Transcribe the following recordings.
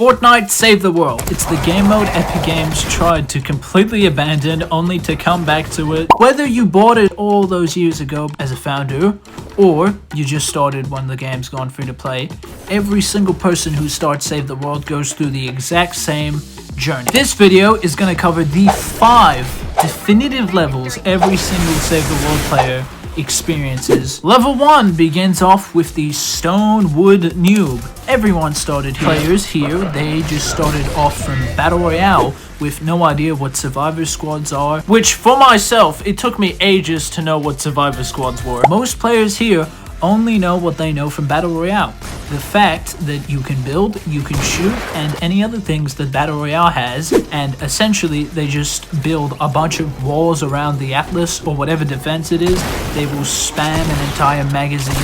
Fortnite Save the World. It's the game mode Epic Games tried to completely abandon only to come back to it. Whether you bought it all those years ago as a founder, or you just started when the game's gone free to play, every single person who starts Save the World goes through the exact same journey. This video is going to cover the 5 definitive levels every single Save the World player experiences. Level 1 begins off with the Stonewood noob. Everyone started here. Players here, they just started off from Battle Royale with no idea what survivor squads are, which for myself, it took me ages to know what survivor squads were. Most players here only know what they know from Battle Royale. The fact that you can build, you can shoot, and any other things that Battle Royale has, and essentially they just build a bunch of walls around the Atlas or whatever defense it is. They will spam an entire magazine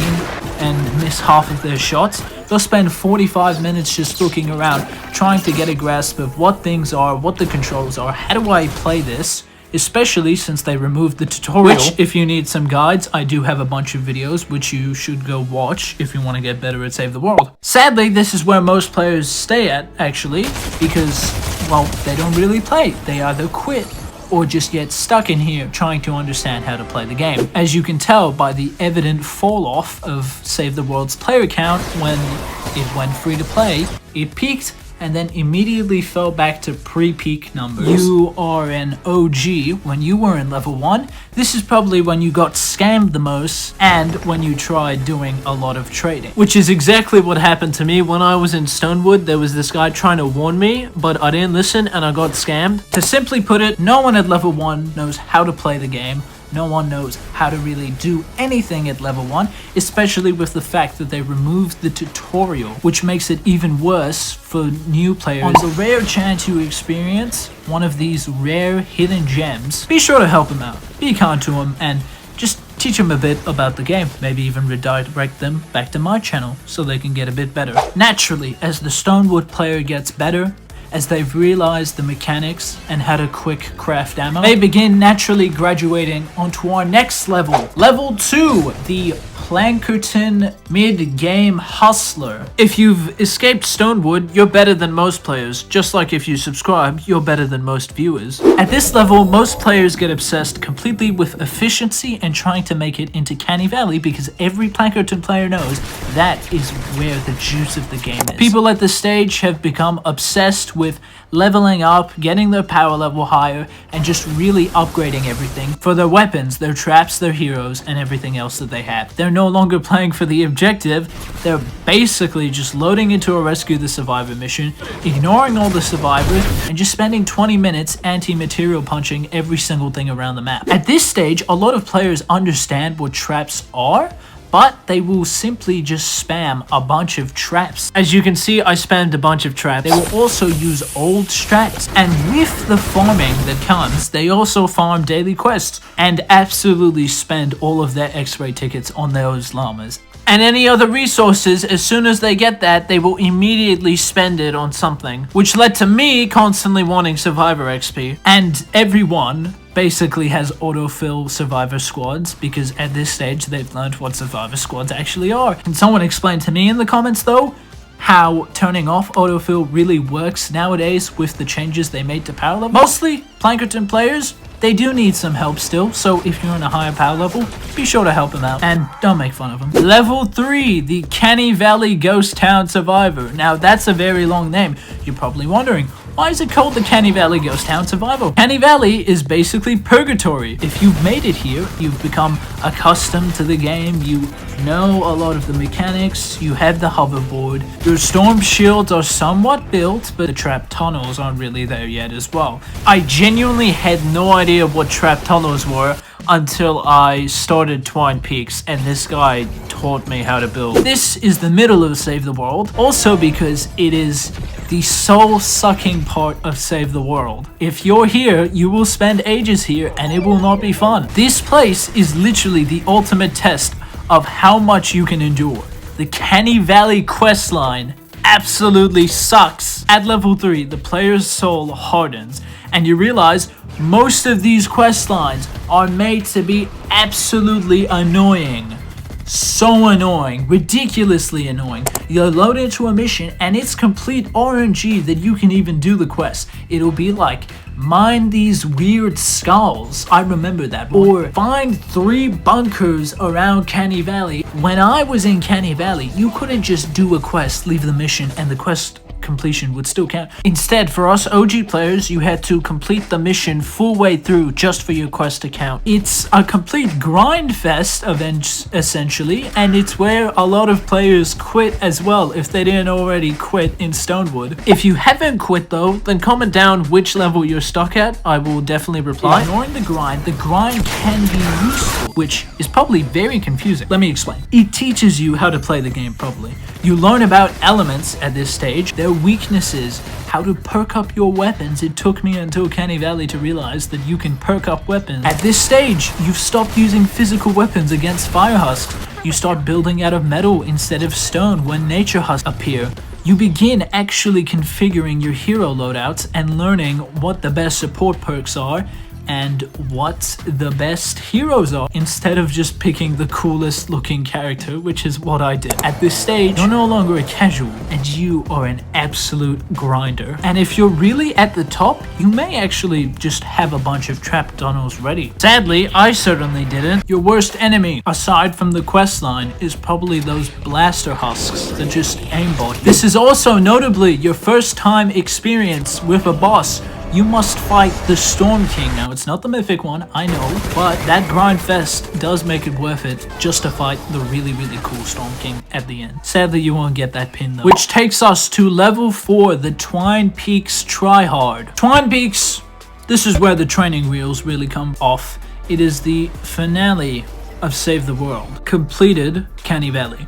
and miss half of their shots. They'll spend 45 minutes just looking around, trying to get a grasp of what things are, what the controls are, how do I play this? Especially since they removed the tutorial, which if you need some guides, I do have a bunch of videos which you should go watch if you want to get better at Save the World. Sadly, this is where most players stay at, actually, because, well, they don't really play. They either quit or just get stuck in here trying to understand how to play the game. As you can tell by the evident fall off of Save the World's player count when it went free to play, it peaked and then immediately fell back to pre-peak numbers. You are an OG when you were in level 1. This is probably when you got scammed the most and when you tried doing a lot of trading. Which is exactly what happened to me when I was in Stonewood. There was this guy trying to warn me, but I didn't listen and I got scammed. To simply put it, no one at level 1 knows how to play the game. No one knows how to really do anything at level 1, especially with the fact that they removed the tutorial, which makes it even worse for new players. On the rare chance you experience one of these rare hidden gems, be sure to help them out. Be kind to them and just teach them a bit about the game. Maybe even redirect them back to my channel so they can get a bit better. Naturally, as the Stonewood player gets better, as they've realized the mechanics and how to quick craft ammo, they begin naturally graduating onto our next level. Level 2, the Plankerton mid-game hustler. If you've escaped Stonewood, you're better than most players, just like if you subscribe, you're better than most viewers. At this level, most players get obsessed completely with efficiency and trying to make it into Canny Valley because every Plankerton player knows that is where the juice of the game is. People at this stage have become obsessed with leveling up, getting their power level higher, and just really upgrading everything for their weapons, their traps, their heroes, and everything else that they have. They're no longer playing for the objective, they're basically just loading into a rescue the survivor mission, ignoring all the survivors, and just spending 20 minutes anti-material punching every single thing around the map. At this stage, a lot of players understand what traps are, but they will simply just spam a bunch of traps. As you can see, I spammed a bunch of traps. They will also use old strats, and with the farming that comes, they also farm daily quests and absolutely spend all of their X-ray tickets on those llamas. And any other resources, as soon as they get that, they will immediately spend it on something, which led to me constantly wanting Survivor XP. And everyone basically has autofill survivor squads because at this stage they've learned what survivor squads actually are. Can someone explain to me in the comments though how turning off autofill really works nowadays with the changes they made to power level? Mostly Plankerton players, they do need some help still, so if you're in a higher power level, be sure to help them out and don't make fun of them. Level 3, the Canny Valley Ghost Town Survivor. Now that's a very long name. You're probably wondering, why is it called the Canny Valley Ghost Town Survival? Canny Valley is basically purgatory. If you've made it here, you've become accustomed to the game, you know a lot of the mechanics, you have the hoverboard, your storm shields are somewhat built, but the trap tunnels aren't really there yet as well. I genuinely had no idea what trap tunnels were until I started Twine Peaks and this guy taught me how to build. This is the middle of Save the World, also because it is the soul-sucking part of Save the World. If you're here, you will spend ages here and it will not be fun. This place is literally the ultimate test of how much you can endure. The Canny Valley questline absolutely sucks. At level 3, the player's soul hardens and you realize most of these quest lines are made to be absolutely annoying. so annoying, ridiculously annoying. You'll load into a mission and it's complete RNG that you can even do the quest. It'll be like, mine these weird skulls. I remember that. Or find 3 bunkers around Canny Valley. When I was in Canny Valley, you couldn't just do a quest, leave the mission, and the quest completion would still count. Instead, for us OG players, you had to complete the mission full way through just for your quest to count. It's a complete grind fest essentially, and it's where a lot of players quit as well if they didn't already quit in Stonewood. If you haven't quit though, then comment down which level you're stuck at. I will definitely reply. Ignoring the grind can be useful, which is probably very confusing. Let me explain. It teaches you how to play the game properly. You learn about elements at this stage, their weaknesses, how to perk up your weapons. It took me until Canny Valley to realize that you can perk up weapons. At this stage, you've stopped using physical weapons against fire husks. You start building out of metal instead of stone when nature husks appear. You begin actually configuring your hero loadouts and learning what the best support perks are and what the best heroes are, instead of just picking the coolest looking character, which is what I did. At this stage, you're no longer a casual and you are an absolute grinder. And if you're really at the top, you may actually just have a bunch of trap tunnels ready. Sadly, I certainly didn't. Your worst enemy, aside from the quest line, is probably those blaster husks that just aimbot. This is also notably your first time experience with a boss. You must fight the Storm King. Now, it's not the mythic one, I know, but that grind fest does make it worth it just to fight the really, really cool Storm King at the end. Sadly, you won't get that pin though. Which takes us to level 4, the Twine Peaks tryhard. Twine Peaks, this is where the training wheels really come off. It is the finale of Save the World. Completed Canny Valley.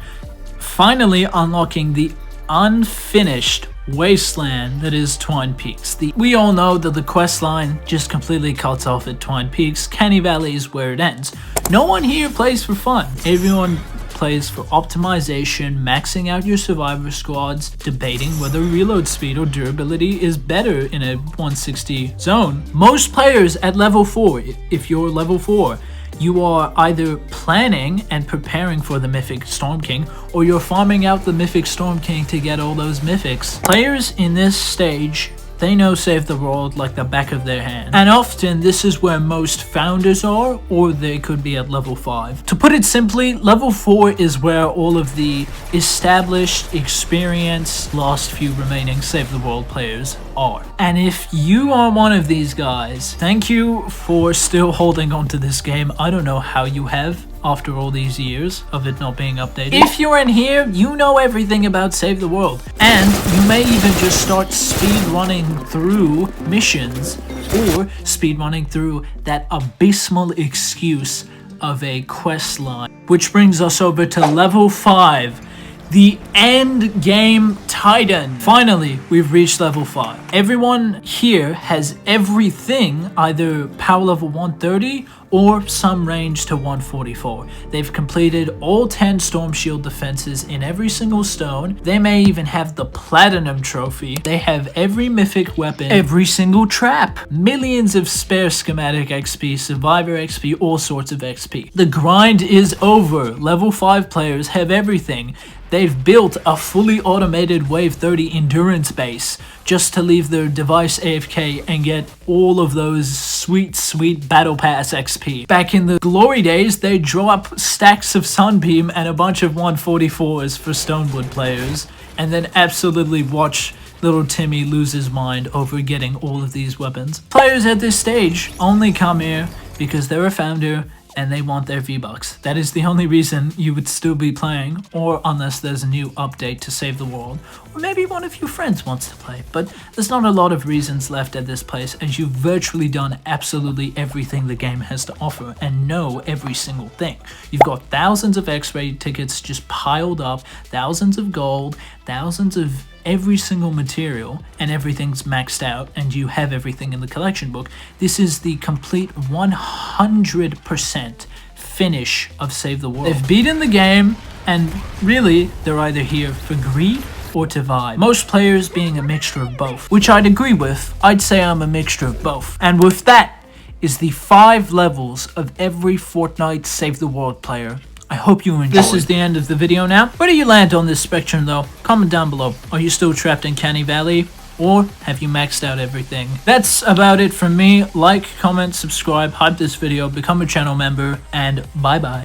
Finally unlocking the unfinished wasteland that is Twine Peaks. We all know that the quest line just completely cuts off at Twine Peaks. Canny Valley is where it ends. No one here plays for fun. Everyone plays for optimization, maxing out your survivor squads, debating whether reload speed or durability is better in a 160 zone. Most players at level 4, if you're level 4, you are either planning and preparing for the Mythic Storm King, or you're farming out the Mythic Storm King to get all those Mythics. Players in this stage, they know Save the World like the back of their hand. And often this is where most founders are, or they could be at level 5. To put it simply, level 4 is where all of the established, experienced, last few remaining Save the World players are. And if you are one of these guys, thank you for still holding on to this game. I don't know how you have after all these years of it not being updated. If you're in here, you know everything about Save the World, and you may even just start speed running through missions or speed running through that abysmal excuse of a quest line. Which brings us over to level 5, the Endgame Titan. Finally, we've reached level 5. Everyone here has everything, either power level 130 or some range to 144. They've completed all 10 Storm Shield defenses in every single stone. They may even have the Platinum Trophy. They have every mythic weapon, every single trap, millions of spare schematic XP, survivor XP, all sorts of XP. The grind is over. Level 5 players have everything. They've built a fully automated Wave 30 endurance base just to leave their device AFK and get all of those sweet, sweet Battle Pass XP. Back in the glory days, they drop stacks of Sunbeam and a bunch of 144s for Stonewood players, and then absolutely watch little Timmy lose his mind over getting all of these weapons. Players at this stage only come here because they're a founder and they want their V-Bucks. That is the only reason you would still be playing, or unless there's a new update to Save the World, or maybe one of your friends wants to play. But there's not a lot of reasons left at this place, as you've virtually done absolutely everything the game has to offer and know every single thing. You've got thousands of X-ray tickets just piled up, thousands of gold, thousands of every single material, and everything's maxed out, and you have everything in the collection book. This is the complete 100% finish of Save the World. They've beaten the game, and really, they're either here for greed or to vibe. Most players being a mixture of both, which I'd agree with. I'd say I'm a mixture of both. And with that is the 5 levels of every Fortnite Save the World player I hope you enjoyed. This is the end of the video now. Where do you land on this spectrum though? Comment down below. Are you still trapped in Canny Valley? Or have you maxed out everything? That's about it from me. Like, comment, subscribe, hype this video, become a channel member, and bye bye.